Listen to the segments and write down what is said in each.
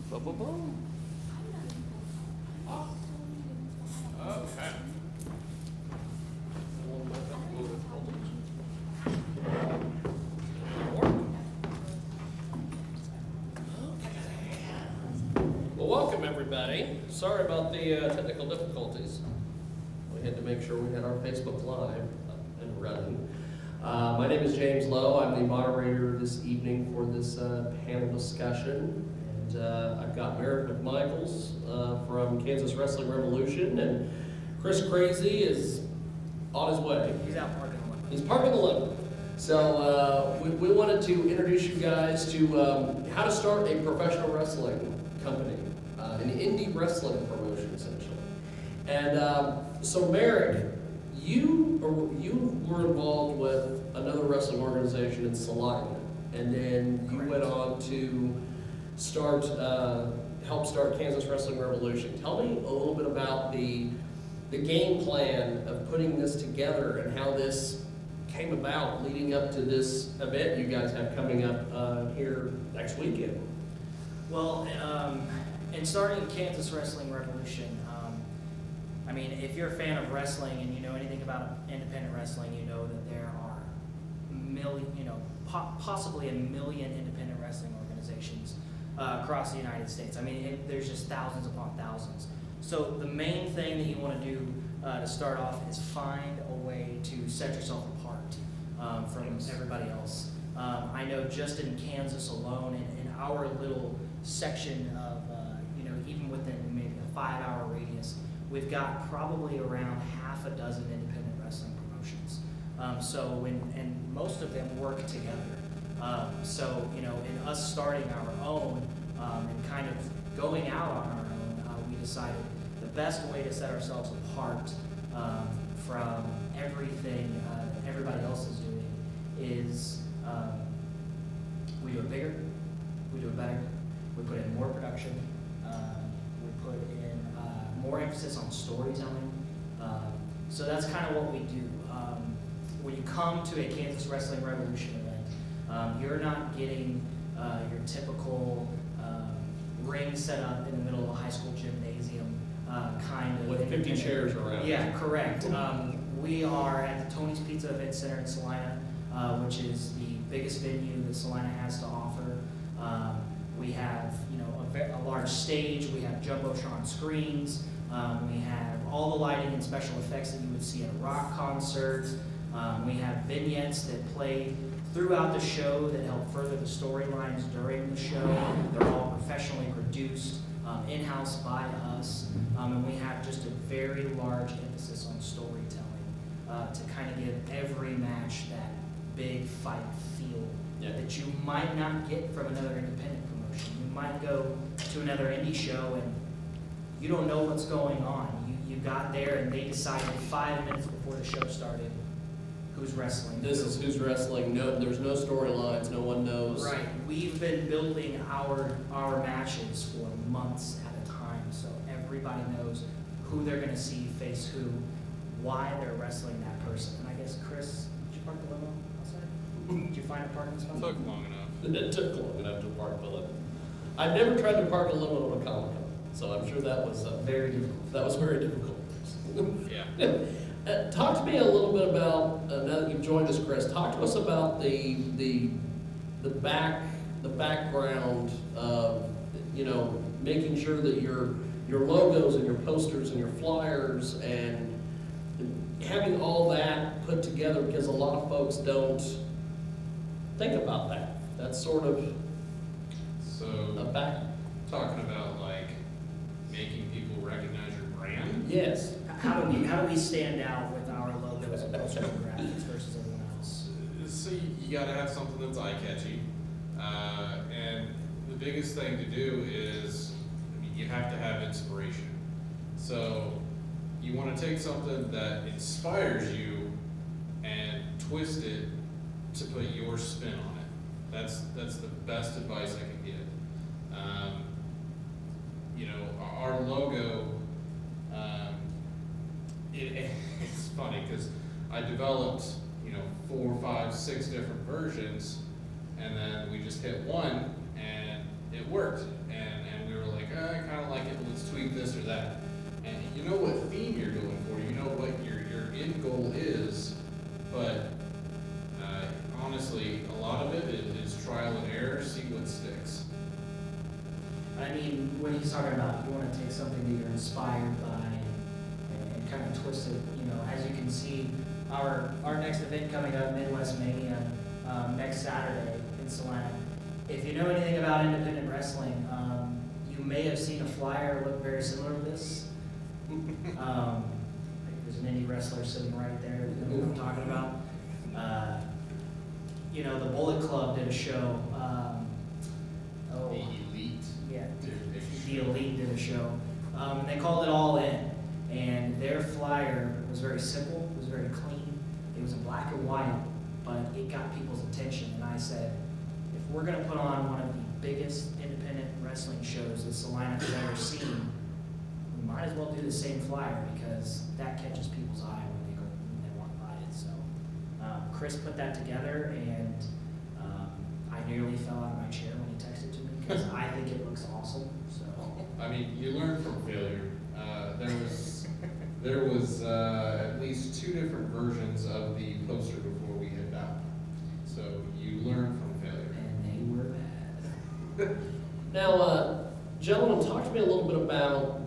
Boom, boom, boom. Oh. Okay. Well, welcome everybody. Sorry about the technical difficulties. We had to make sure we had our Facebook Live up and running. My name is James Lowe. I'm the moderator this evening for this panel discussion. And I've got Merrick McMichaels from Kansas Wrestling Revolution, and Chris Crazy is on his way. He's out parking the limo. He's parking the limo. So we wanted to introduce you guys to how to start a professional wrestling company, an indie wrestling promotion essentially. And so Merrick, you were involved with another wrestling organization in Salina, and then you went on to help start Kansas Wrestling Revolution. Tell me a little bit about the game plan of putting this together and how this came about leading up to this event you guys have coming up here next weekend. Well, in starting Kansas Wrestling Revolution, I mean, if you're a fan of wrestling and you know anything about independent wrestling, you know that there are possibly a million independent wrestling organizations across the United States. I mean, there's just thousands upon thousands. So the main thing that you want to do to start off is find a way to set yourself apart from everybody else. I know just in Kansas alone, in our little section of, even within maybe a 5-hour radius, we've got probably around half a dozen independent wrestling promotions. And most of them work together. In us starting our own and kind of going out on our own, we decided the best way to set ourselves apart from everything that everybody else is doing is we do it bigger, we do it better, we put in more production, we put in more emphasis on storytelling. So that's kind of what we do. When you come to a Kansas Wrestling Revolution event, you're not getting your typical ring set up in the middle of a high school gymnasium kind of. With 50 chairs around. Yeah, correct. We are at the Tony's Pizza Event Center in Salina, which is the biggest venue that Salina has to offer. We have, a large stage. We have jumbotron screens. We have all the lighting and special effects that you would see at a rock concert. We have vignettes that play throughout the show that help further the storylines during the show. They're all professionally produced, in-house by us, and we have just a very large emphasis on storytelling to kind of give every match that big fight feel that you might not get from another independent promotion. You might go to another indie show and you don't know what's going on. You got there and they decided 5 minutes before the show started who's wrestling. This is who's wrestling. No, there's no storylines. No one knows. Right. We've been building our matches for months at a time, so everybody knows who they're going to see face who, why they're wrestling that person. And I guess, Chris, did you park the limo outside? Did you find a parking spot? It took long enough. It took long enough to park the limo. I've never tried to park a limo at a Comic-Con, so I'm sure that was very difficult. That was very difficult. Yeah. Talk to me a little bit about, now that you've joined us, Chris, talk to us about the background of, making sure that your logos and your posters and your flyers and having all that put together, because a lot of folks don't think about that. That's sort of a back. Talking about like making people recognize your brand? Yes. How do we stand out with our logos and posters and graphics versus everyone else? So you got to have something that's eye-catchy. And the biggest thing to do is, you have to have inspiration. So you want to take something that inspires you and twist it to put your spin on it. That's the best advice I can give. Our logo, it's funny because I developed 4, 5, 6 different versions, and then we just hit one and it worked, and we were I mean, when he's talking about you want to take something that you're inspired by and kind of twist it, you know, as you can see, our next event coming up, Midwest Mania, next Saturday in Salina. If you know anything about independent wrestling, you may have seen a flyer look very similar to this. There's an indie wrestler sitting right there. You know what I'm talking about? You know, the Bullet Club did a show. The Elite. Yeah, did a the show. Elite did a show. And they called it All In. And their flyer was very simple, it was very clean. It was in black and white, but it got people's attention. And I said, if we're going to put on one of the biggest independent wrestling shows that Salina has ever seen, we might as well do the same flyer because that catches people's eye when they go and they walk by it. So Chris put that together, and I nearly fell out of my chair when he texted to me because I think it looks awesome. So I mean, you learn from failure. There was at least 2 different versions of the poster before we hit out. So you learn from failure. and they were bad. Now, gentlemen, talk to me a little bit about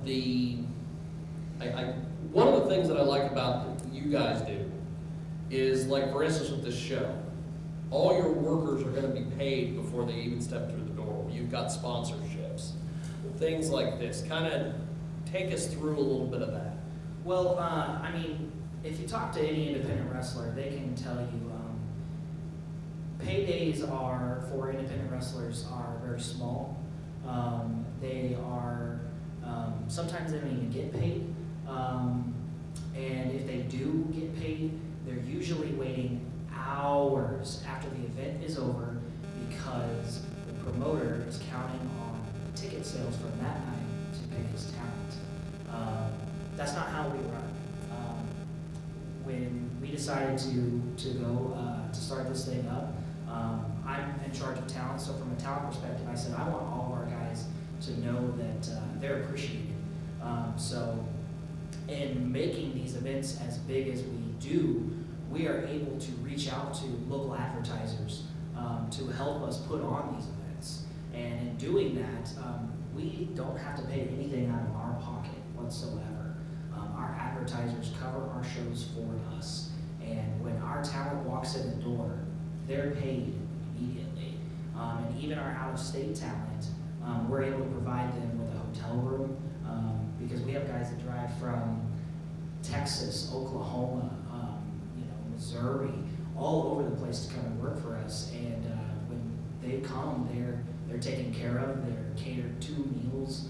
one of the things that I like about that you guys do is, like, for instance, with this show, all your workers are going to be paid before they even step through the door. You've got sponsorships, things like this. Kind of take us through a little bit of that. Well, I mean, if you talk to any independent wrestler, they can tell you paydays for independent wrestlers are very small. They are, sometimes they don't even get paid. And if they do get paid, they're usually waiting hours after the event is over because the promoter is counting on ticket sales from that night to pay his talent. That's not how we run. When we decided to go to start this thing up, I'm in charge of talent, so from a talent perspective, I said I want all of our guys to know that they're appreciated. So in making these events as big as we do, we are able to reach out to local advertisers to help us put on these events. And in doing that, we don't have to pay anything out of our pocket whatsoever. Our advertisers cover our shows for us. And when our talent walks in the door, they're paid immediately. And even our out-of-state talent, we're able to provide them with a hotel room because we have guys that drive from Texas, Oklahoma, Missouri, all over the place to come and work for us. And when they come, they're taken care of. They're catered to meals.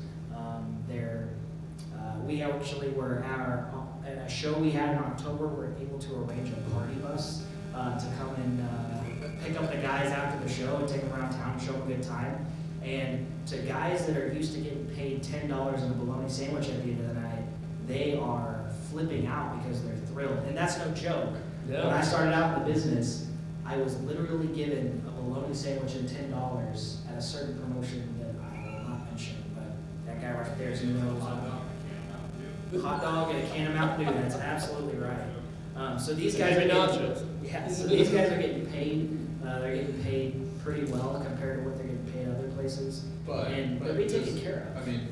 We actually were at a show we had in October. We were able to arrange a party bus to come and pick up the guys after the show and take them around town and show them a good time. And to guys that are used to getting paid $10 in a bologna sandwich at the end of the night, they are flipping out because they're thrilled. And that's no joke. Yeah. When I started out in the business, I was literally given a bologna sandwich and $10 at a certain promotion that I will not mention, but that guy right there is who knows. Hot dog and a can of Mountain Dew, that's absolutely right. So these guys are so these guys are getting paid. They're getting paid pretty well compared to what they're getting paid other places. But they're being taken care of. I mean,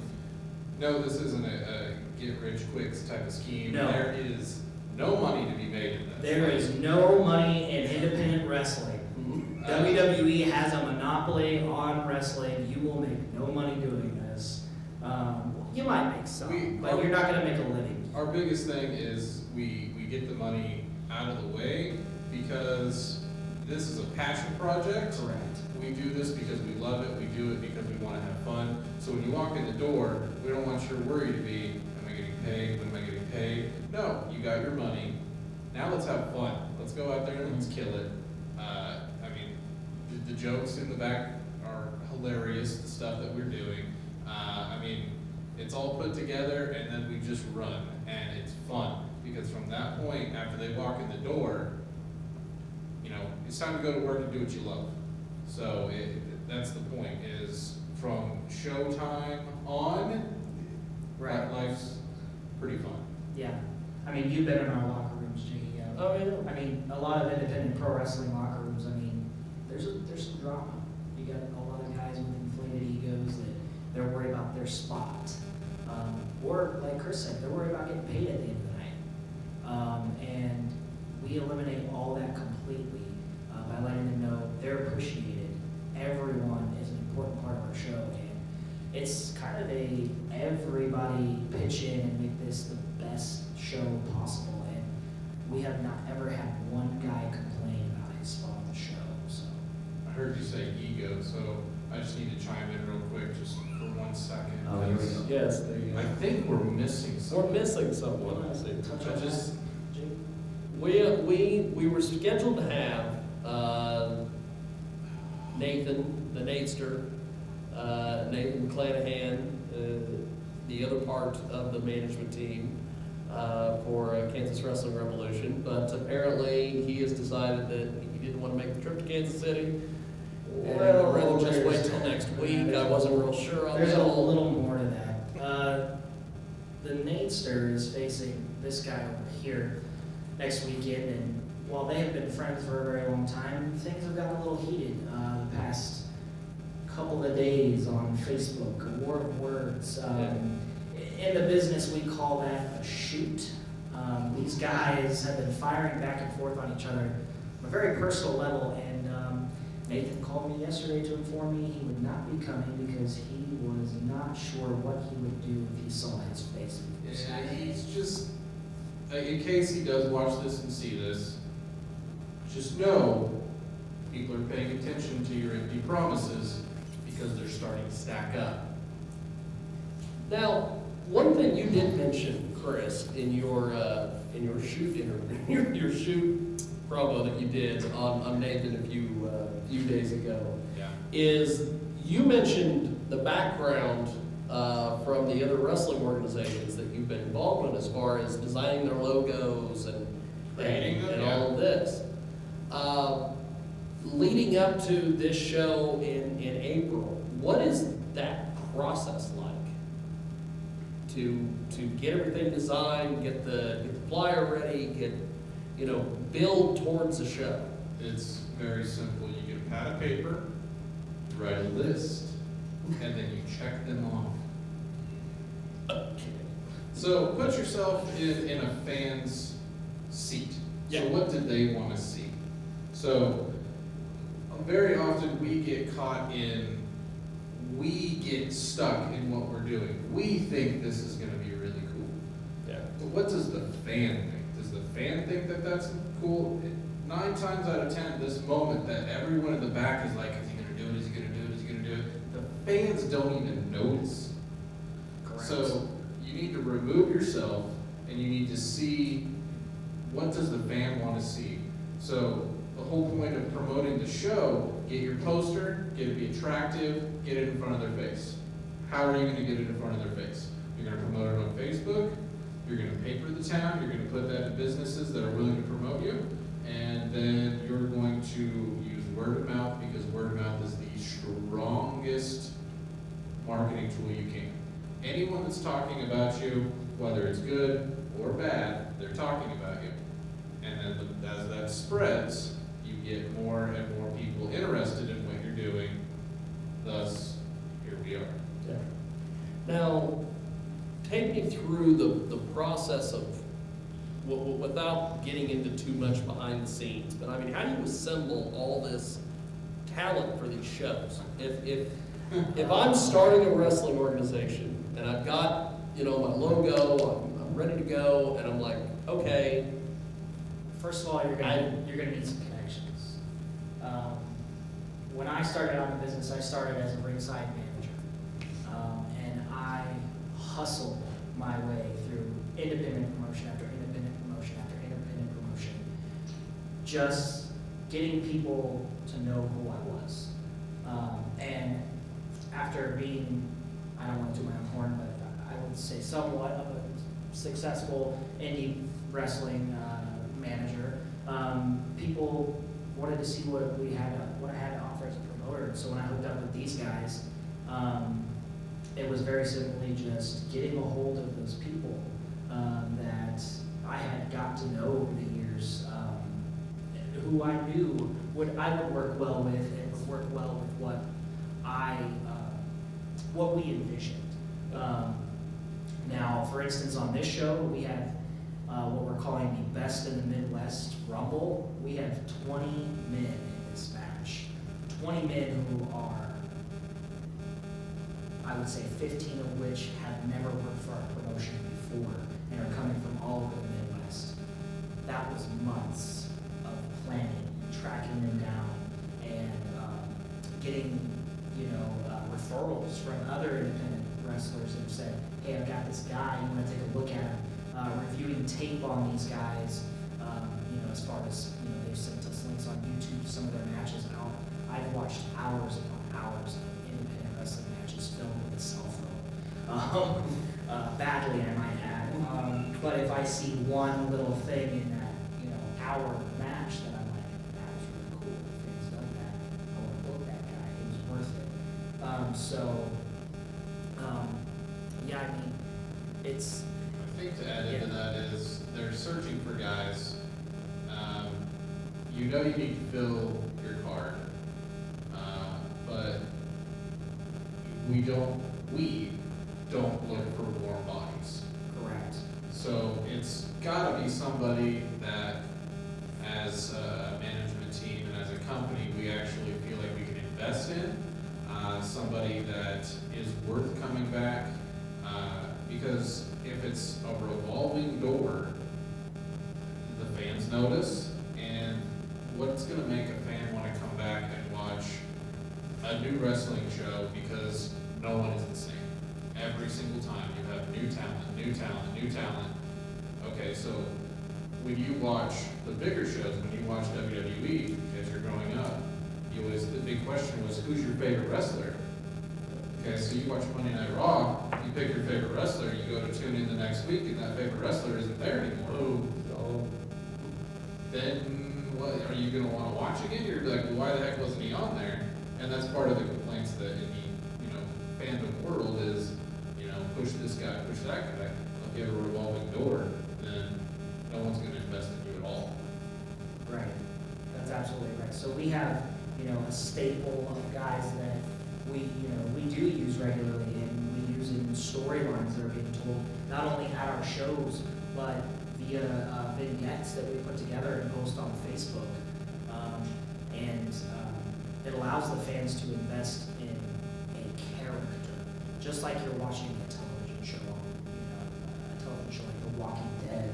no, this isn't a get-rich-quick type of scheme. No. There is no money to be made in this. There is no money in independent wrestling. WWE has a monopoly on wrestling. You will make no money doing this. You might make some, but you're not going to make a living. Our biggest thing is we get the money out of the way because this is a passion project. Correct. We do this because we love it. We do it because we want to have fun. So when you walk in the door, we don't want your worry to be, am I getting paid? When am I getting paid? No, you got your money. Now let's have fun. Let's go out there and let's kill it. I mean, the jokes in the back are hilarious, the stuff that we're doing. I mean, it's all put together and then we just run and it's fun because from that point, after they walk in the door, you know, it's time to go to work and do what you love. So that's the point, is from showtime on, Right. life's pretty fun. Yeah. I mean, you've been in our locker rooms, Jiggy. Oh, yeah. I mean, a lot of independent pro wrestling locker rooms, I mean, there's some drama. You got a lot of guys with inflated egos that they're worried paid at the end of the night. And we eliminate all that completely by letting them know they're appreciated. Everyone is an important part of our show, and it's kind of a everybody pitch in and make this the best show possible. And we have not ever had one guy complain about his spot on the show. So I heard you say ego, so I just need to chime in real quick, just for 1 second. Oh, here we go. Yes, there you I go. think we're missing something. We're missing someone. I see. touch I on just- that, Jake? We were scheduled to have Nathan, the Natester, Nathan McClanahan, the other part of the management team for Kansas Wrestling Revolution, but apparently he has decided that he didn't want to make the trip to Kansas City. And I'd rather just wait till next week. I wasn't real sure on There's that. a little more to that. The Natester is facing this guy over here next weekend, and while they have been friends for a very long time, things have gotten a little heated the past couple of days on Facebook, a war of words. In the business, we call that a shoot. These guys have been firing back and forth on each other on a very personal level, and Nathan called me yesterday to inform me he would not be coming because he was not sure what he would do if he saw his face. Yeah, he's just, in case he does watch this and see this, just know people are paying attention to your empty promises because they're starting to stack up. Now, one thing you did mention, Chris, in your shoot interview, your shoot promo that you did on Nathan a few days ago, Yeah. is you mentioned the background from the other wrestling organizations that you've been involved in as far as designing their logos and Creating them, and yeah. all of this. Leading up to this show in April, what is that process like to get everything designed, get the flyer ready, build towards the show? It's very simple. You get a pad of paper, you write a list, and then you check them off. So put yourself in a fan's seat. Yeah. So what did they want to see? So very often we get caught in, we get stuck in what we're doing. We think this is going to be really cool. Yeah. But what does the fan think? Does the fan think that that's cool? 9 times out of 10, this moment that everyone in the back is like, is he going to do it? Is he going to do it? Is he going to do it? The fans don't even notice. Correct. So you need to remove yourself and you need to see what does the fan want to see. So the whole point of promoting the show, get your poster, get it to be attractive, get it in front of their face. How are you going to get it in front of their face? You're going to promote it on Facebook, you're going to paper the town, you're going to put that to businesses that are willing to promote you, and then you're going to use word of mouth because word of mouth is the strongest marketing tool you can. Anyone that's talking about you, whether it's good or bad, they're talking about you. And then as that spreads, you get more and more people interested in what you're doing. Thus, here we are. Yeah. Now, take me through the process of, without getting into too much behind the scenes, but I mean, how do you assemble all this talent for these shows? If I'm starting a wrestling organization and I've got, my logo, I'm ready to go, and I'm like, okay. First of all, you're gonna need some connections. When I started out in the business, I started as a ringside manager, and I hustled my way through independent promotion after independent promotion after independent promotion, just getting people to know who I was. And after being, I don't want to do my own horn, but I would say somewhat of a successful indie wrestling manager, people wanted to see what I had to offer as a promoter. So when I hooked up with these guys, it was very simply just getting a hold of those people that I had got to know over the years, who I knew I would work well with and would work well with what we envisioned. Now, for instance, on this show, we have what we're calling the Best in the Midwest Rumble. We have 20 men in this match. 20 men who are, I would say 15 of which have never worked for our promotion before and are coming from all over the Midwest. That was months of planning, tracking them down, and getting, referrals from other independent wrestlers that have said, hey, I've got this guy, you want to take a look at him. Reviewing tape on these guys, as far as, they've sent us links on YouTube to some of their matches, and I've watched hours upon hours of independent wrestling matches filmed with a cell phone. Badly, I might add. But if I see one little thing in that, hour match that I'm like, that was really cool, if he's done that, I want to book that guy, it was worth it. Yeah, I mean, it's... I think to add into that is they're searching for guys. You need to fill your card, but we don't look for warm bodies. Correct. So it's got to be somebody that, as a management team and as a company, we actually feel like we can invest in. Somebody that is worth coming back, because if it's a revolving door, the fans notice, and what's going to make a fan want to come back and watch a new wrestling show, because no one is the same. Every single time you have new talent, new talent, new talent. Okay, so when you watch the bigger shows, when you watch WWE as you're growing up, the big question was, who's your favorite wrestler? Okay, so you watch Monday Night Raw, you pick your favorite wrestler, you go to tune in the next week, and that favorite wrestler isn't there anymore. Oh, Then what, are you going to want to watch again? You're like, well, why the heck wasn't he on there? And that's part of the complaints that in the fandom world is, push this guy, push that guy. If you have a revolving door, then no one's going to invest in you at all. Right, that's absolutely right. So we have, a staple of guys that we do use regularly, and we use in storylines that are being told, not only at our shows, but via vignettes that we put together and post on Facebook. It allows the fans to invest in a character, just like you're watching a television show, a television show like The Walking Dead,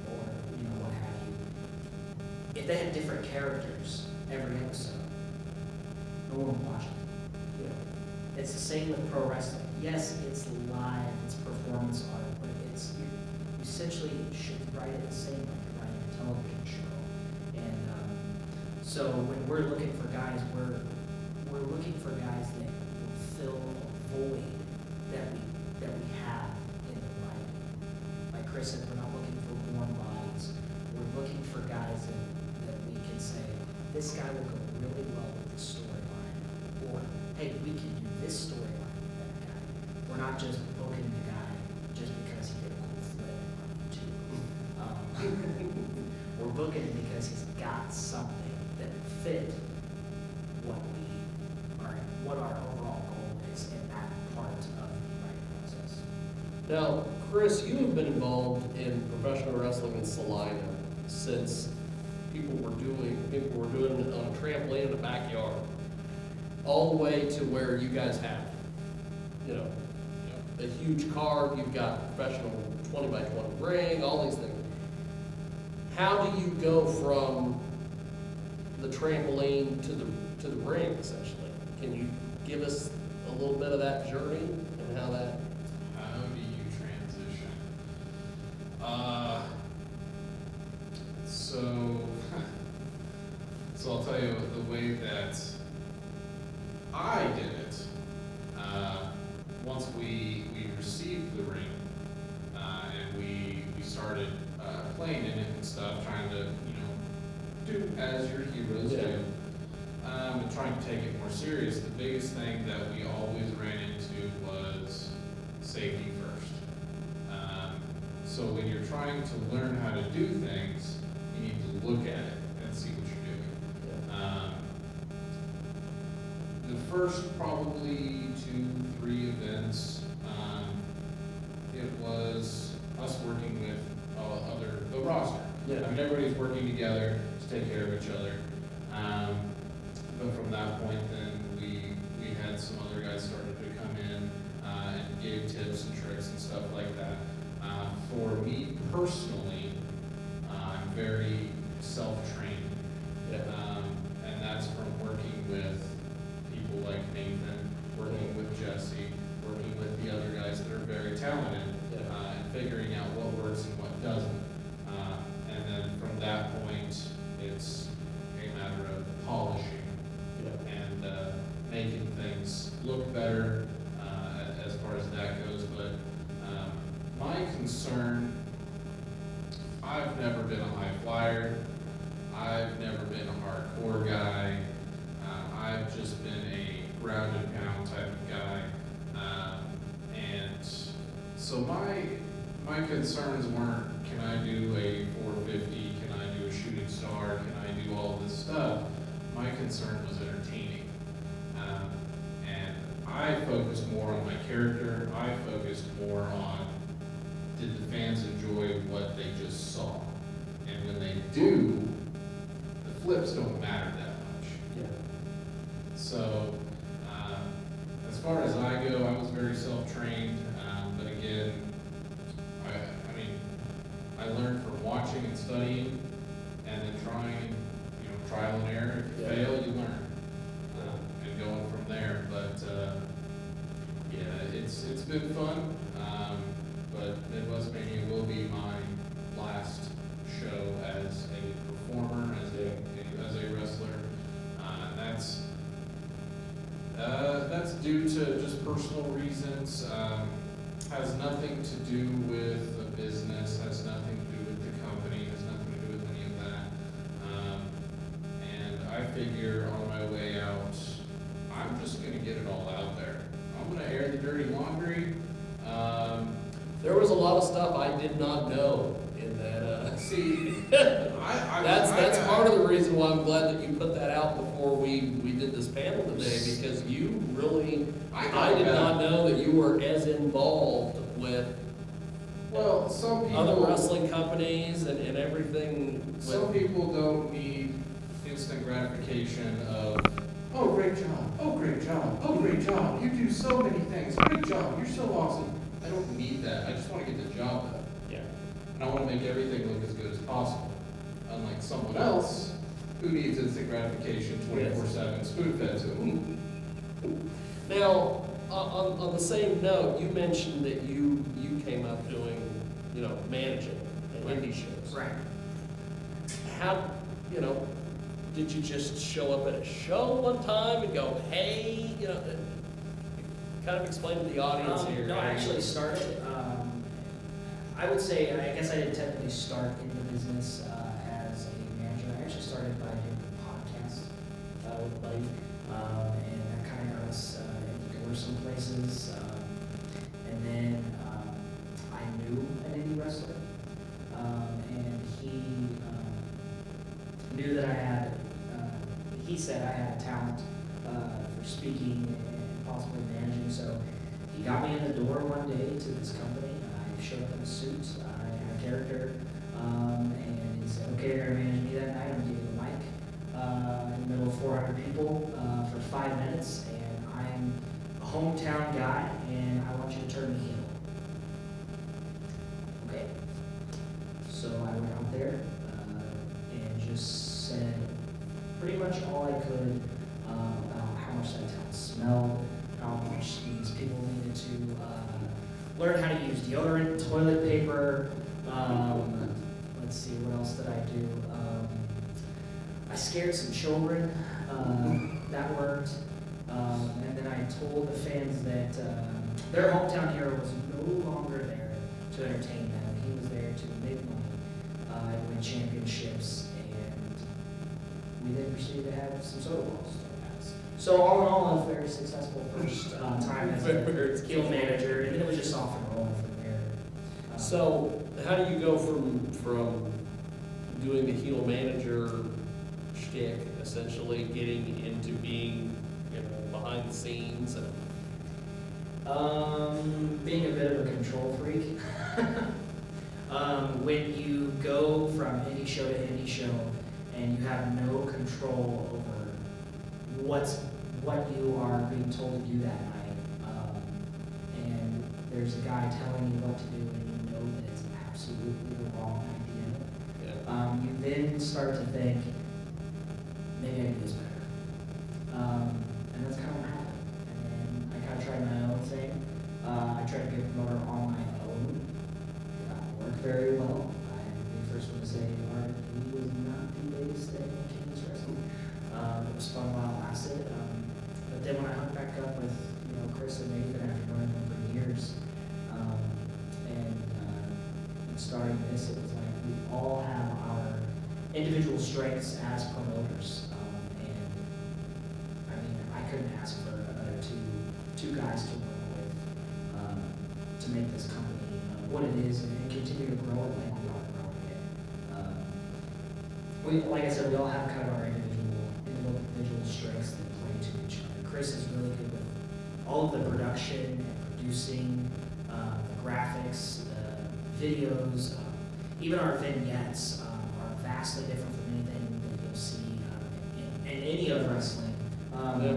or what have you. If they had different characters every episode, no one would watch it. It's the same with pro wrestling. Yes, it's live, it's performance art, but you essentially should write it the same like you're writing a television show. And so when we're looking for guys, we're looking for guys that will fill a void that we have in the writing. Like Chris said, we're not looking for warm bodies. We're looking for guys that we can say, this guy will go really well with this storyline, or hey, we can do this storyline with that guy. We're not just booking the guy just because he did a cool flip on YouTube. We're booking him because he's got something that fit what our overall goal is in that part of the writing process. now, Chris, you have been involved in professional wrestling in Salina since people were doing it on a trampoline in the backyard, all the way to where you guys have, a huge card. You've got professional 20 by 20 ring, all these things. How do you go from the trampoline to the ring, essentially? Can you give us a little bit of that journey and how that? How do you transition? So I'll tell you the way that I did it. Once we received the ring, and we started playing in it and stuff, trying to do as your heroes do, and trying to take it more serious. The biggest thing that we always ran into was safety first. So when you're trying to learn how to do things, you need to look at it and see what you're doing. The first probably 2-3 events, it was everybody's working together to take care of each other. But from that point, then we had some other guys started to come in and gave tips and tricks and stuff like that. For me personally, I'm very self-trained. Yeah. And that's from working with people like Nathan, working with Jesse, working with the other guys that are very talented, and figuring out what works and what doesn't. And then from that point, it's a matter of polishing and making things look better as far as that goes. But my concern, I've never been a high flyer. I've never been a hardcore guy. I've just been a ground and pound type of guy. And so my concerns weren't, can I do a 450? Can I do a shooting star? Can I do all this stuff? My concern was entertaining. And I focused more on my character. I focused more on, did the fans enjoy what they just saw? And when they do, the flips don't matter that much. Yeah. So, as far as I go, I was very self-trained, but again, I mean, I learned from watching and studying, and then trying, trial and error. If you fail, you learn, and going from there. But yeah, it's been fun. But Midwest Mania will be my last show as a performer, as a wrestler. That's due to just personal reasons. Has nothing to do with the business. Has nothing to do with the company. Has nothing to do with any of that. And I figure on my way out, I'm just gonna get it all out there. I'm gonna air the dirty laundry. There was a lot of stuff I did not know in that. See, That's part of the reason why I'm glad that you put that out before we did this panel today, because you really, I did not know that you were as involved with well, some people, other wrestling companies and everything. Some people don't need instant gratification of, oh, great job, oh, great job, oh, great job, you do so many things, great job, you're so awesome. I don't need that. I just want to get the job done. Yeah. And I want to make everything look as good as possible. Unlike someone else who needs instant gratification 24/7 spoon fed to them. Now, on the same note, you mentioned that you came up doing, managing at indie shows. Right. How, did you just show up at a show one time and go, hey, kind of explain to the audience here. No, I actually started, I would say, I guess I didn't technically start in the business as a manager. I actually started by doing a podcast with a buddy, and that kind of got us into doors some places. And then I knew an indie wrestler, and he knew that I had, he said I had a talent for speaking and possibly managing, so he got me in the door one day to this company. I showed up in a suit, I had a character, and he said, okay, you're gonna manage me that night. I'm giving you the mic in the middle of 400 people for 5 minutes, and I'm a hometown guy, and I want you to turn me heel. Okay. So I went out there and just said pretty much all I could about how much that town smelled, how much these people needed to learn how to use deodorant, toilet paper. Let's see, what else did I do? I scared some children. That worked. And then I told the fans that their hometown hero was no longer there to entertain them. He was there to make money and win championships. And we then proceeded to have some soda balls. So all in all, a very successful first time as a heel manager, and then it was just off and rolling from there. So how do you go from doing the heel manager shtick, essentially getting into being, behind the scenes and being a bit of a control freak. When you go from indie show to indie show and you have no control over what you are being told to do that night, and there's a guy telling you what to do and you know that it's absolutely the wrong idea, you then start to think, maybe I can do this better. And that's kind of what happened. And then I kind of tried my own thing. I tried to be a promoter on my own. It worked very well. I'm the first one to say, Art, he was not the biggest thing in Kansas wrestling. It was fun while it lasted. But then when I hooked back up with Chris and Nathan after knowing them for years, and starting this, it was like we all have our individual strengths as promoters. And I mean, I couldn't ask for a better two guys to work with to make this company what it is and continue to grow it like we are growing it. Like I said, we all have kind of our individual strengths that play to each other. Chris is really good with all of the production and producing, the graphics, the videos, even our vignettes are vastly different from anything that you'll see in any of wrestling.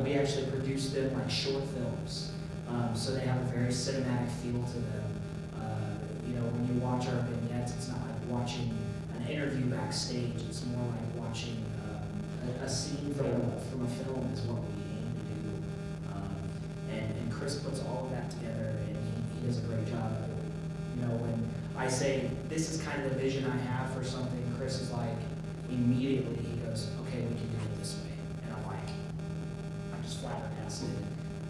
We actually produce them like short films, so they have a very cinematic feel to them. When you watch our vignettes, it's not like watching an interview backstage. It's more like watching a scene from a film is what we aim to do. And Chris puts all of that together, and he does a great job of it. When I say, this is kind of the vision I have for something, Chris is like, immediately he goes, okay, we can do it this way. And I'm just flabbergasted.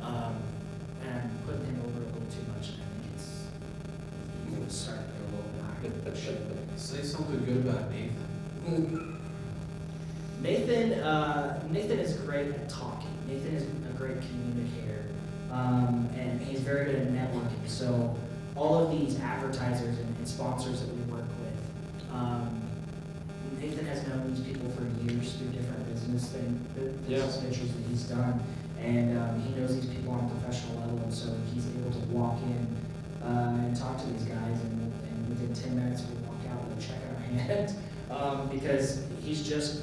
And I'm putting him over a little too much, and I think he's going to start to go a little bit higher. Say something good about Nathan. Nathan is great at talking. Nathan is a great communicator, and he's very good at networking. So all of these advertisers and sponsors that we work with, Nathan has known these people for years through different business ventures that he's done, and he knows these people on a professional level, and so he's able to walk in and talk to these guys, and within 10 minutes we walk out with a check in our hand, because he's just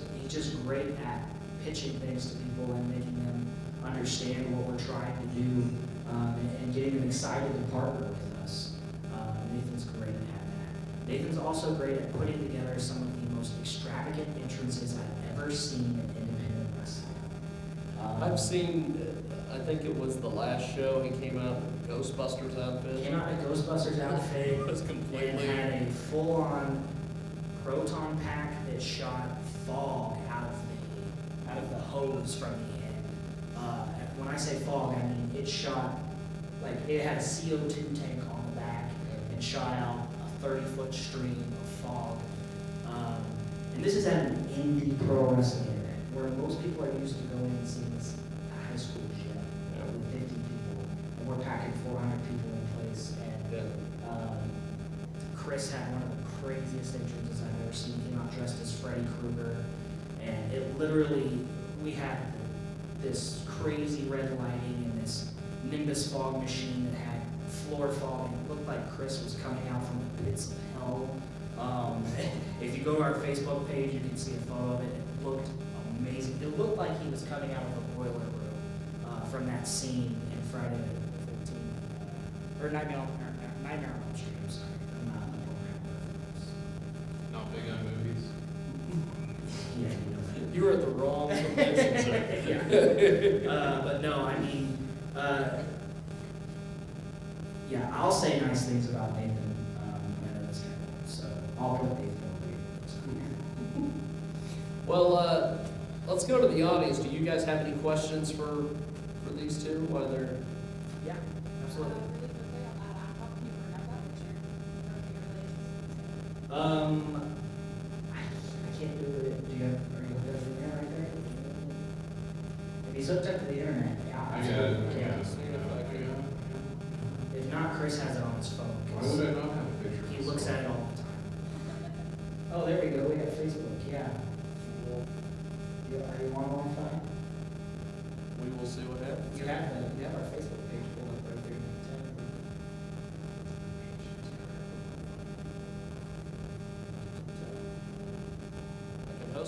great at pitching things to people and making them understand what we're trying to do, and getting them excited to partner with us. Nathan's great at that. Nathan's also great at putting together some of the most extravagant entrances I've ever seen in independent wrestling. I've seen, I think it was the last show, he came out in Ghostbusters outfit. Came out in a Ghostbusters outfit It was completely... and had a full-on proton pack that shot fog out of the hose from the end. When I say fog, I mean it shot, like it had a CO2 tank on the back and shot out a 30-foot stream of fog. And this is at an indie pro wrestling event, where most people are used to going and seeing this high school shit with 50 people, and we're packing 400 people in place. And Chris had one of the craziest entrances I've ever seen. He came out dressed as Freddy Krueger, and it literally, we had this crazy red lighting and this Nimbus fog machine that had floor fog, and it looked like Chris was coming out from the pits of hell. If you go to our Facebook page, you can see a photo of it. It looked amazing. It looked like he was coming out of a boiler room from that scene in Friday the 13th, or Nightmare on Elm Street. I'm sorry. Not big on movies. Yeah, you know that. You were at the wrong convention, sir. But no, I mean, yeah, I'll say nice things about Nathan. I know this guy won't, so I'll put Nathan over here. Well, let's go to the audience. Do you guys have any questions for these two? Whether Yeah, absolutely. I can't do it. Are you hooked up to the internet right there? If he's hooked up to the internet, yeah, I absolutely. got Yeah. If not, Chris has it on his phone. Why would I not have a picture? He looks at it all the time. Oh, there we go. We got Facebook. Yeah. Are you on Wi-Fi? we will see what happens. You have our Facebook page pulled up right there.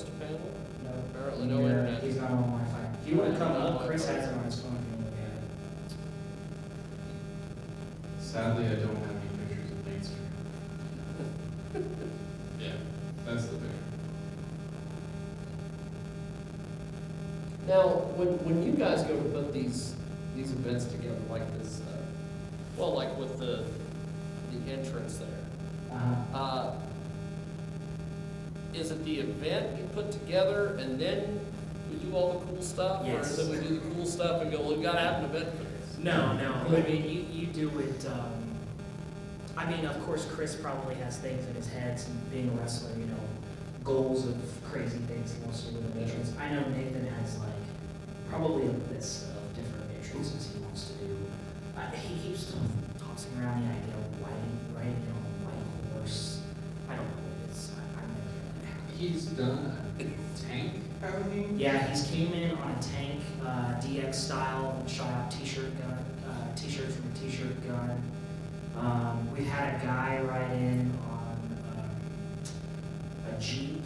Mr. Panel? No. Apparently no Yeah, internet. He's not on Wi-Fi. If you want to come up, Chris has it on his phone. If you want to look at it. Sadly, I don't have any pictures of Main Street. Yeah, that's the picture. Now, when you guys go to put these events together like this, well, like with the entrance there, is it the event you put together and then we do all the cool stuff? Yes. Or is it we do the cool stuff and go, well, we've got to have an event for this? No. I mean, you do it. I mean, of course, Chris probably has things in his head, and being a wrestler, you know, goals of crazy things he wants to do with the entrance. I know Nathan has like probably a list of different entrances he wants to do. He keeps tossing around the idea of riding on a white horse. I don't know what it is. I'm never really He's done a tank outing? Yeah, he's came in on a tank, DX style, and shot out t-shirts from a t-shirt gun. We had a guy ride in on a Jeep.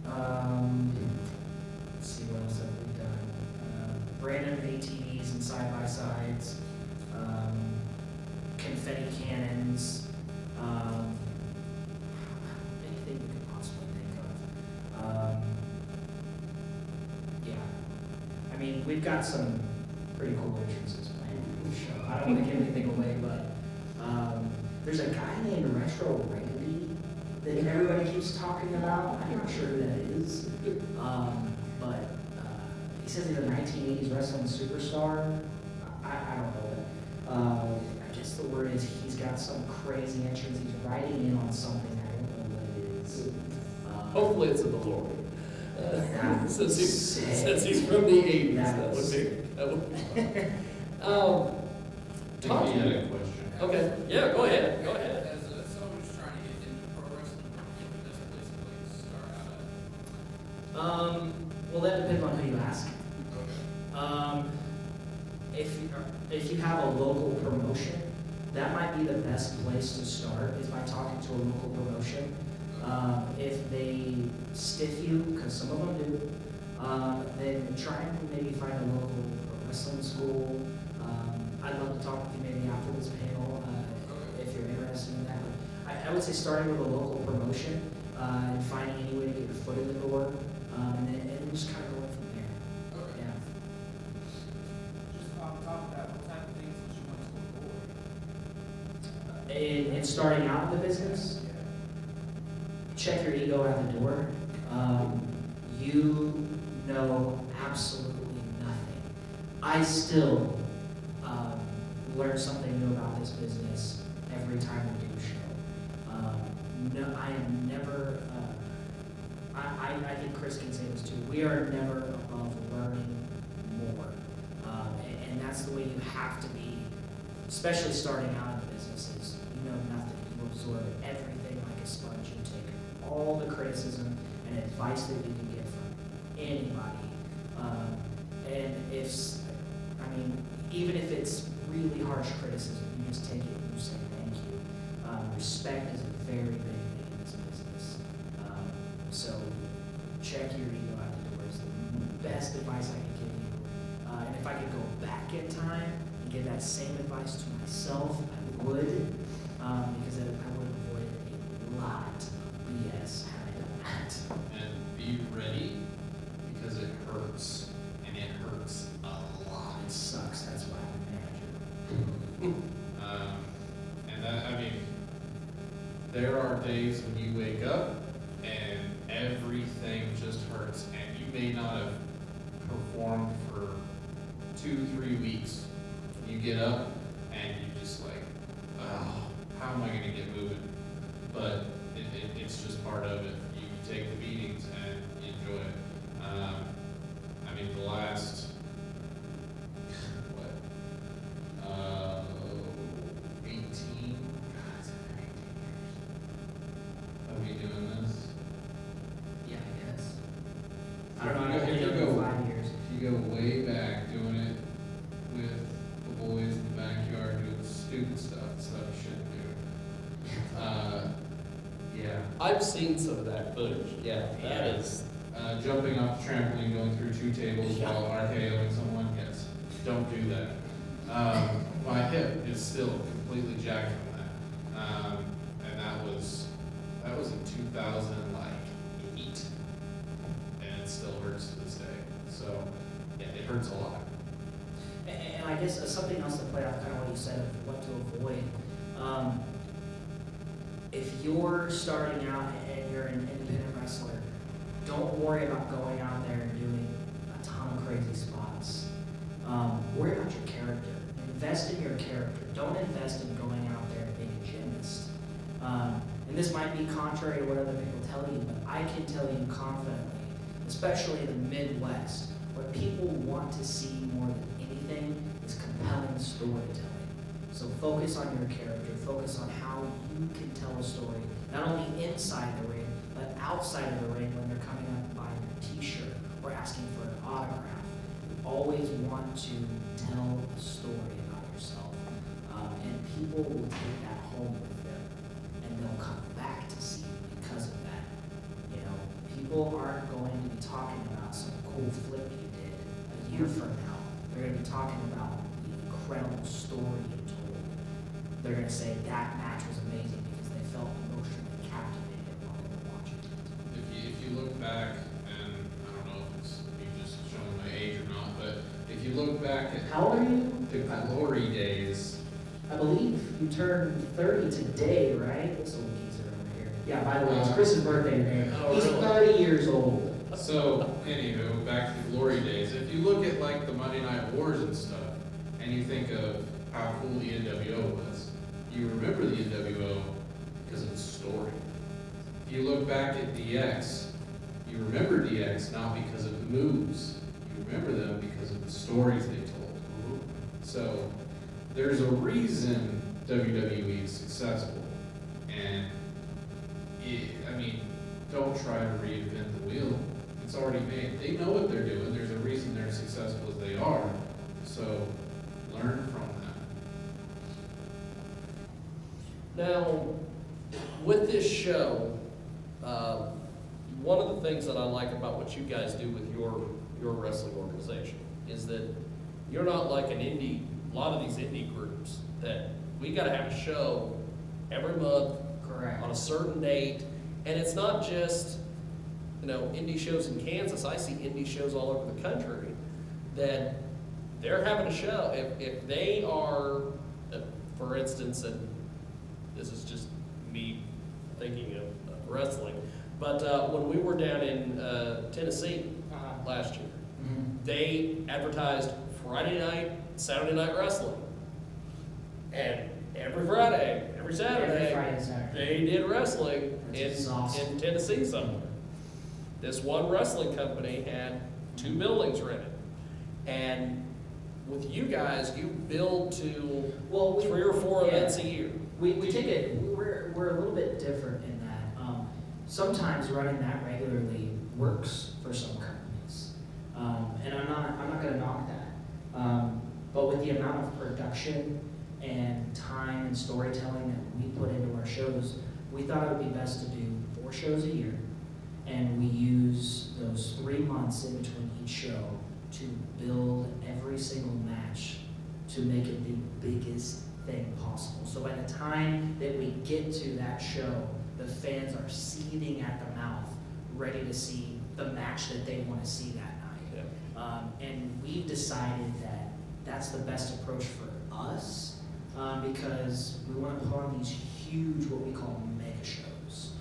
Let's see, what else have we done? Brandon ATVs and side-by-sides, confetti cannons, anything you could possibly think of. Yeah, I mean, we've got some pretty cool entrances planned for the show. I don't want to give anything away, but there's a guy named Retro Randy that everybody keeps talking about. I'm not sure who that is, but he says he's a 1980s wrestling superstar. I don't know, but I guess the word is he's got some crazy entrance. He's riding in on something. I don't know what it is. Hopefully it's a DeLorean. That Since sick. he's from the 80s, That that would sick. be fun. I think he had a question. Okay, yeah, go ahead. As someone who's trying to get into pro wrestling, what would be the best place to start out at? Well, that depends on who you ask. If you have a local promotion, that might be the best place to start, is by talking to a local promotion. If they stiff you, because some of them do, then try and maybe find a local pro wrestling school. I'd love to talk with you maybe after this panel, if you're interested in that. But I would say starting with a local promotion, and finding any way to get your foot in the door, and then just kind of going from there. Okay. Yeah. Just off the top of that, what type of things would you want to avoid? In starting out in the business, check your ego at the door. You know absolutely nothing. I still learn something new about this business every time we do a show. No, I am never, I think Chris can say this too, we are never above learning more. And that's the way you have to be, especially starting out in the businesses. You know nothing. You absorb everything like a sponge. You take all the criticism and advice that you can get from anybody. Even if it's really harsh criticism, you just take it and you say thank you. Respect is a very big thing in this business. So check your ego out the door is the best advice I can give you. And if I could go back in time and give that same advice to myself, I would, because I would avoid a lot of BS had I done that. And be ready, because it hurts, and it hurts a lot. It sucks, that's why I'm a manager. And that, I mean, there are days when you wake up and everything just hurts, and you may not have performed for 2-3 weeks. You get up and you just like, oh, how am I gonna get moving? But it's just part of it. You take the beatings and you enjoy it. I mean, the last, 18, God, it's been 18 years of me doing this. Yeah, I guess. I don't know, I If think you it'll go- be 5 years. If you go way back doing it with the boys in the backyard doing stupid stuff you shouldn't do. Yeah. I've seen some of that footage, yeah, that is, Jumping off the trampoline, going through 2 tables while RKOing someone, yes, don't do that. My hip is still completely jacked from that. And that was in 2008, and it still hurts to this day. So, yeah, it hurts a lot. And I guess something else to play off kind of what you said of what to avoid. If you're starting out and you're an independent wrestler, don't worry about going out there and doing a ton of crazy spots. Worry about your character. Invest in your character. Don't invest in going out there and being a gymnast. And this might be contrary to what other people tell you, but I can tell you confidently, especially in the Midwest, what people want to see more than anything is compelling storytelling. So focus on your character, focus on how you can tell a story, not only inside the ring, but outside of the ring when they're coming up and buying your t-shirt or asking for an autograph. You always want to tell a story about yourself. And people will take that home with them, and they'll come back to see you because of that. You know, people aren't going to be talking about some cool flip you did a year from now. They're going to be talking about the incredible story you told. They're going to say that match was amazing because they felt emotionally captivated while they were watching it. If you look back, and I don't know if it's me just showing my age or not, but if you look back at How old are you? the glory days, I believe you turned 30 today, right? This old geezer over here. Yeah, by the way, it's Chris's birthday today. Oh, He's really? 30 years old. so anywho, back to the glory days. If you look at like the Monday Night Wars and stuff, and you think of how cool the NWO was, you remember the NWO because of the story. If you look back at DX, you remember DX not because of the moves. You remember them because of the stories they told. So there's a reason WWE is successful, and don't try to reinvent the wheel. It's already made. They know what they're doing. There's a reason they're as successful as they are. So learn from them. Now, with this show, one of the things that I like about what you guys do with your wrestling organization is that you're not like a lot of these indie groups that we got to have a show every month Correct. on a certain date, and it's not just indie shows in Kansas. I see indie shows all over the country that they're having a show. If they are, for instance, and this is just me thinking of wrestling, but when we were down in Tennessee last year, they advertised Friday night, Saturday night wrestling. And every Friday, every Saturday, Friday and Saturday. they did wrestling Awesome. in Tennessee somewhere. This one wrestling company had 2 buildings rented. And with you guys, you build to 3 or 4 events a year. We take it, we're a little bit different in that. Sometimes running that regularly works for some companies. And I'm not gonna knock that. But with the amount of production and time and storytelling that we put into our shows, we thought it would be best to do 4 shows a year. And we use those 3 months in between each show to build every single match to make it the biggest thing possible. So by the time that we get to that show, the fans are seething at the mouth, ready to see the match that they want to see that night. Yeah. And we've decided that that's the best approach for us because we want to put on these huge, what we call mega shows,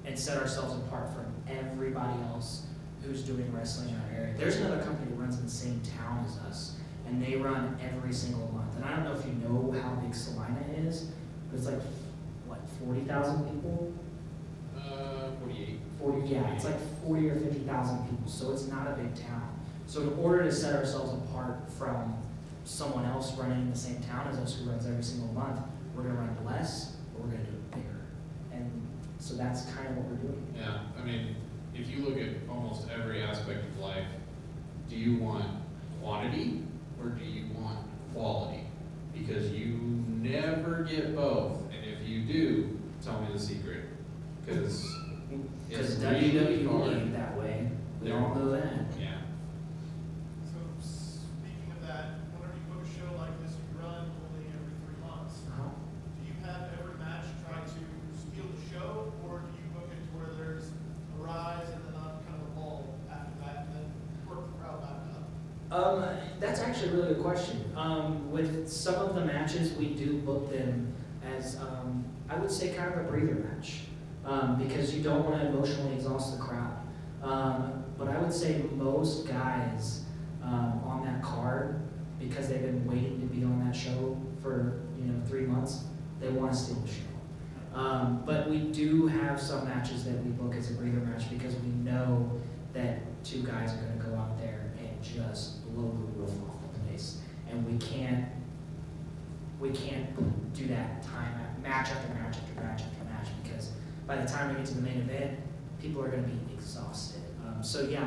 and set ourselves apart from everybody else who's doing wrestling in our area. There's another company that runs in the same town as us, and they run every single month. And I don't know if you know how big Salina is, but it's like, what, 40,000 people? 48. 40, yeah, it's like 40 or 50,000 people, so it's not a big town. So in order to set ourselves apart from someone else running in the same town as us who runs every single month, we're gonna run less, but we're gonna do it bigger. And so that's kind of what we're doing. Yeah, if you look at almost every aspect of life, do you want quantity or do you want quality? Because you never get both, and if you do, tell me the secret. Because Because It's really WWE hard. ain't that way. We They're- all know that. Yeah. So speaking of that, whenever you book a show like this, you run only every 3 months. Uh-huh. Do you have every match try to steal the show, or do you book it to where there's a rise and then kind of a lull after that, and then work the crowd back up? That's actually a really good question. With some of the matches, we do book them as, I would say, kind of a breather match, because you don't want to emotionally exhaust the crowd. But I would say most guys on that card, because they've been waiting to be on that show for 3 months, they want to steal the show. But we do have some matches that we book as a breather match because we know that two guys are going to go out there and just blow the roof off the place, and we can't do that match after match after match after match, because by the time we get to the main event, people are going to be exhausted. So yeah,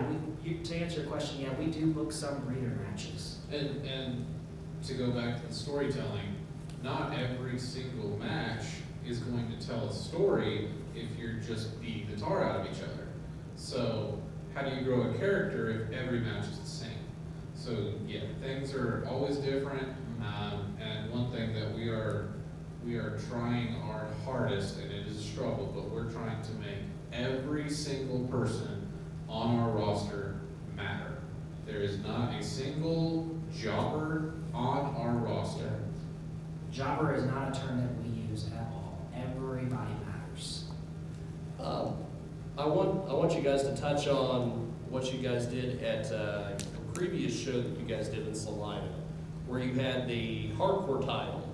to answer your question, yeah, we do book some breather matches. And to go back to the storytelling, not every single match is going to tell a story if you're just beating the tar out of each other. So how do you grow a character if every match is the same? So yeah, things are always different. And one thing that we are trying our hardest, and it is a struggle, but we're trying to make every single person on our roster matter. There is not a single jobber on our roster. Jobber is not a term that we use at all. Everybody matters. I want you guys to touch on what you guys did at a previous show that you guys did in Salina, where you had the hardcore title,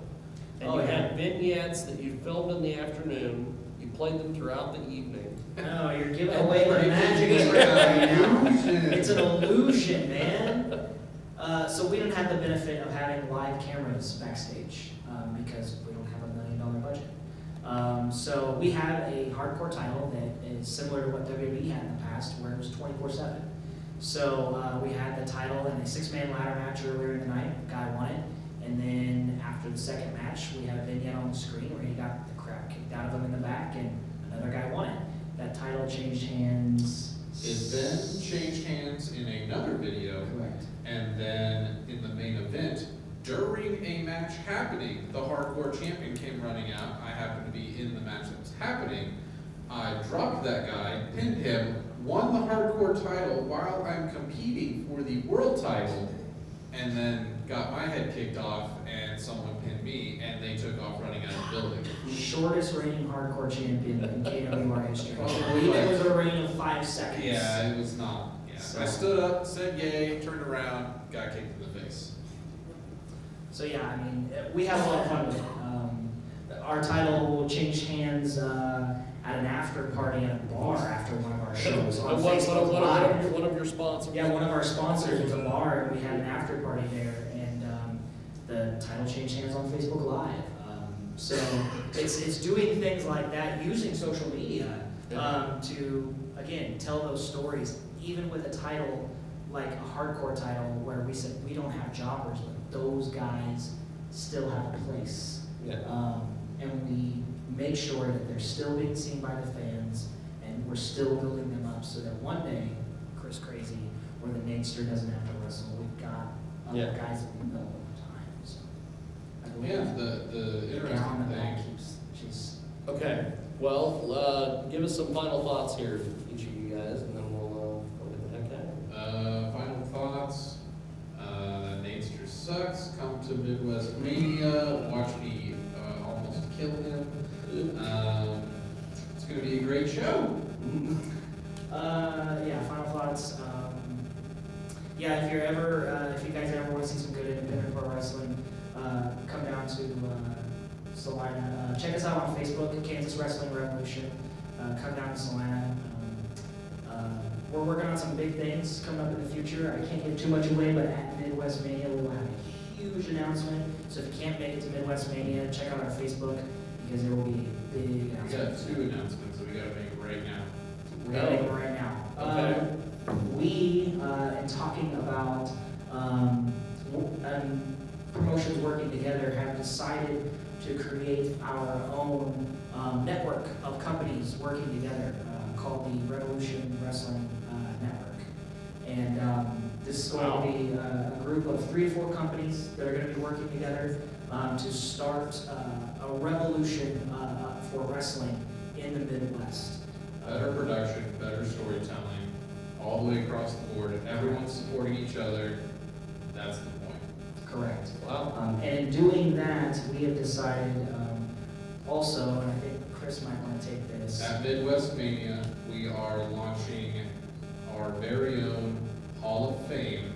and Oh, you yeah. had vignettes that you filmed in the afternoon. You played them throughout the evening. No, you're giving away the magic right now. It's an illusion, man. So we didn't have the benefit of having live cameras backstage because we don't have $1 million budget. So we had a hardcore title that is similar to what WWE had in the past, where it was 24/7. So we had the title in a 6-man ladder match earlier in the night. Guy won it. And then after the second match, we had a vignette on the screen where he got the crap kicked out of him in the back, and another guy won it. That title changed hands. It then changed hands in another video, Correct. and then in the main event, during a match happening, the hardcore champion came running out. I happened to be in the match that was happening. I dropped that guy, pinned him, won the hardcore title while I'm competing for the world title, and then got my head kicked off, and someone pinned me, and they took off running out of the building. Shortest reigning hardcore champion in KWR history. I Probably. believe it was a reign of 5 seconds. Yeah, it was not. Yeah. So- I stood up, said yay, turned around, got kicked in the face. So yeah, I mean, we have a lot of fun with it. Our title changed hands at an after party at a bar after one of our shows on Facebook Live. One of your sponsors. Yeah, one of our sponsors was a bar, and we had an after party there, and the title changed hands on Facebook Live. So it's doing things like that, using social media to, again, tell those stories, even with a title like a hardcore title where we said we don't have jobbers, but those guys still have a place. Yeah. And we make sure that they're still being seen by the fans, and we're still building them up so that one day, Chris Crazy or the Napster doesn't have to wrestle. We've got other guys that we build over time. So I believe Yeah, that the gal in interesting the back thing. she's Okay. Well, give us some final thoughts here, each of you guys, and then we'll get the heck out. Final thoughts. Napster sucks. Come to Midwest Mania. Watch me almost kill him. It's going to be a great show. yeah, final thoughts. Yeah, if you guys ever want to see some good independent pro wrestling, come down to Salina. Check us out on Facebook, Kansas Wrestling Revolution. Come down to Salina. We're working on some big things coming up in the future. I can't give too much away, but at Midwest Mania we will have a huge announcement. So if you can't make it to Midwest Mania, check out our Facebook because there will be a big We announcement. got 2 announcements that we got to make right now. We're gonna make it right now. Okay. We, in talking about promotions working together, have decided to create our own network of companies working together. called the Revolution Wrestling Network. And this is going to be a group of 3 to 4 companies that are going to be working together to start a revolution for wrestling in the Midwest. Better production, better storytelling, all the way across the board. Everyone's supporting each other. That's the point. Correct. Wow. And in doing that, we have decided also, and I think Chris might want to take this. At Midwest Mania, we are launching our very own Hall of Fame.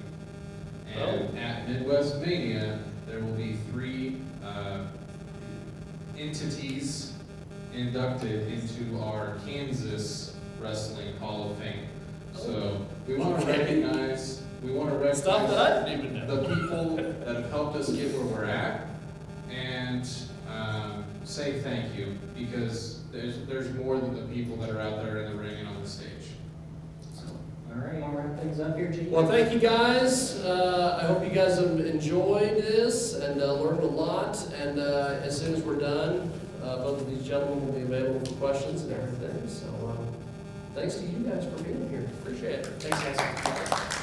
And at Midwest Mania, there will be 3 entities inducted into our Kansas Wrestling Hall of Fame. So we want to recognize, Stuff that I didn't even know. the people that have helped us get where we're at, and say thank you, because there's more than the people that are out there in the ring and on the stage. All right, I'll wrap things up here, Gene. Well, thank you guys. I hope you guys have enjoyed this and learned a lot. And as soon as we're done, both of these gentlemen will be available for questions and everything. So thanks to you guys for being here. Appreciate it. Thanks, guys.